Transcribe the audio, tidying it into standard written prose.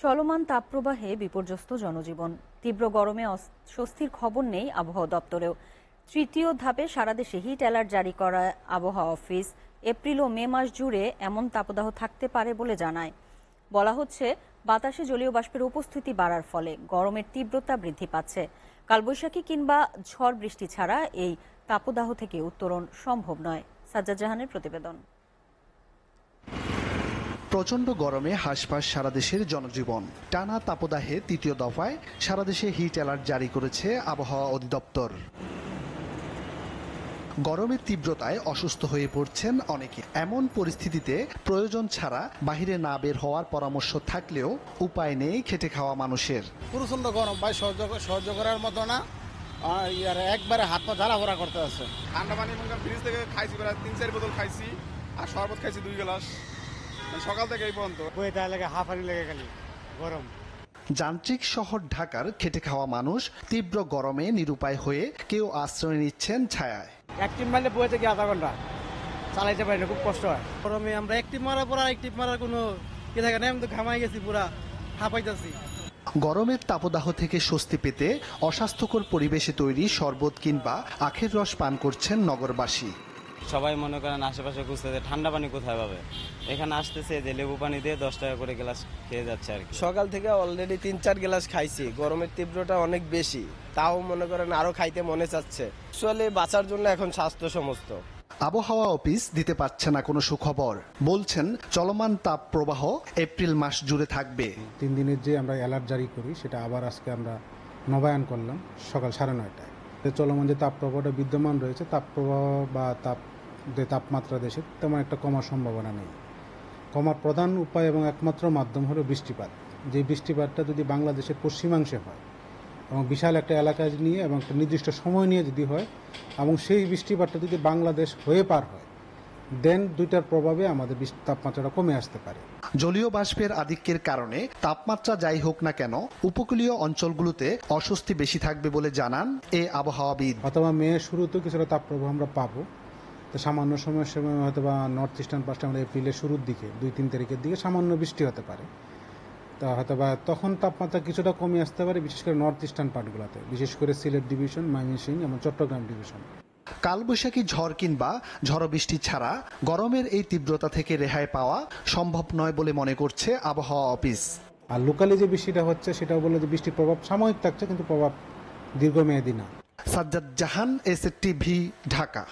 চলমান তাপপ্রবাহে বিপর্যস্ত জনজীবন। তীব্র গরমে স্বস্তির খবর নেই আবহাওয়া দপ্তরেও। তৃতীয় ধাপে সারা দেশে হিট অ্যালার্ট জারি করা আবহাওয়া অফিস। এপ্রিল ও মে মাস জুড়ে এমন তাপদাহ থাকতে পারে বলে জানায়। বলা হচ্ছে, বাতাসে জলীয় বাষ্পের উপস্থিতি বাড়ার ফলে গরমের তীব্রতা বৃদ্ধি পাচ্ছে। কালবৈশাখী কিংবা ঝড় বৃষ্টি ছাড়া এই তাপদাহ থেকে উত্তরণ সম্ভব নয়। সাজ্জাদ জাহানের প্রতিবেদন। প্রচণ্ড গরমে হাঁসফাঁস সারা দেশের জনজীবন। টানা তাপদাহে তৃতীয় দফায় সারা দেশে হিট অ্যালার্ট জারি করেছে আবহাওয়া অধিদপ্তর। গরমের তীব্রতায় অসুস্থ হয়ে পড়ছেন অনেকে। এমন পরিস্থিতিতে প্রয়োজন ছাড়া বাহিরে না বের হওয়ার পরামর্শ থাকলেও উপায় নেই খেটে খাওয়া মানুষের। প্রচণ্ড গরম ভাই, সহ্য করার মতো না। একবারে হাত পা ঝালা ভরা করতে আছে। ঠান্ডা পানি ফ্রিজ থেকে খাইছি, প্রায় 3-4 বোতল খাইছি, আর শরবত খাইছি 2 গ্লাস সকাল থেকে এই পর্যন্ত। হাঁপানি লেগে গেল গরম। যান্ত্রিক শহর ঢাকার খেটে খাওয়া মানুষ তীব্র গরমে নিরুপায় হয়ে কেউ আশ্রয় নিচ্ছেন ছায়ায়। অ্যাক্টিভ মারলে বয়ে থেকে আধা ঘন্টা চালাইতে পারি না, খুব কষ্ট হয় গরমে। আমরা অ্যাক্টিভ মারার পর অ্যাক্টিভ মারার কোনো কি থাকে না, আমি তো ঘামাই গেছি, পুরা হাঁপাইতেছি। গরমের তাপদাহ থেকে স্বস্তি পেতে অস্বাস্থ্যকর পরিবেশে তৈরি শরবত কিংবা আখের রস পান করছেন নগরবাসী। সবাই মনে করেন আশেপাশে খুঁজতেছে ঠান্ডা পানি কোথায় পাবে, এখানে আসতেছে যে লেবু পানি দিয়ে 10 টাকা করে গ্লাস খেয়ে যাচ্ছে আর কি। সকাল থেকে অলরেডি 3-4 গ্লাস খাইছি। গরমের তীব্রতা অনেক বেশি, তাও মনে করেন আরো খাইতে মনে চাচ্ছে। আসলে বাঁচার জন্য এখন স্বাস্থ্য সমস্ত। আবহাওয়া অফিস দিতে পারছে না কোনো সুখবর। বলছেন চলমান তাপ প্রবাহ এপ্রিল মাস জুড়ে থাকবে। 3 দিনের যে আমরা অ্যালার্ট জারি করি সেটা আবার আজকে আমরা নবায়ন করলাম সকাল 9:30টায়। চলমান যে তাপপ্রবাহটা বিদ্যমান রয়েছে, তাপপ্রবাহ বা তাপমাত্রা দেশে তেমন একটা কমার সম্ভাবনা নেই। কমার প্রধান উপায় এবং একমাত্র মাধ্যম হলো বৃষ্টিপাত। যে বৃষ্টিপাতটা যদি বাংলাদেশের পশ্চিমাংশে হয় এবং বিশাল একটা এলাকা নিয়ে এবং একটা নির্দিষ্ট সময় নিয়ে যদি হয় এবং সেই বৃষ্টিপাতটা যদি বাংলাদেশ হয়ে পার হয়, দেন দুইটার প্রভাবে আমাদের তাপমাত্রাটা কমে আসতে পারে। জলীয় বাষ্পের আধিক্যের কারণে তাপমাত্রা যাই হোক না কেন উপকূলীয় অঞ্চলগুলোতে অস্বস্তি বেশি থাকবে বলে জানান এ আবহাওয়াবিদ। অথবা মেয়ের শুরুতেও কিছুটা তাপপ্রবাহ আমরা পাবো। তো সামান্য সময়ের সময় হয়তো বা নর্থ ইস্টার্ন পাশে আমরা এপ্রিলের শুরুর দিকে 2-3 তারিখের দিকে সামান্য বৃষ্টি হতে পারে। তা হয়তো বা তখন তাপমাত্রা কিছুটা কমে আসতে পারে, বিশেষ করে নর্থ ইস্টার্ন পার্টগুলোতে, বিশেষ করে সিলেট ডিভিশন, ময়মনসিংহ এবং চট্টগ্রাম ডিভিশন। কালবৈশাখী ঝড় কিংবা ঝড় বৃষ্টি ছাড়া গরমের এই তীব্রতা থেকে রেহাই পাওয়া সম্ভব নয় বলে মনে করছে আবহাওয়া অফিস। আর লোকালি যে বৃষ্টিটা হচ্ছে সেটাও বলে যে বৃষ্টির প্রভাব সাময়িক থাকছে, কিন্তু প্রভাব দীর্ঘমেয়াদী না। সাজ্জাদ জাহান, এসএটিভি, ঢাকা।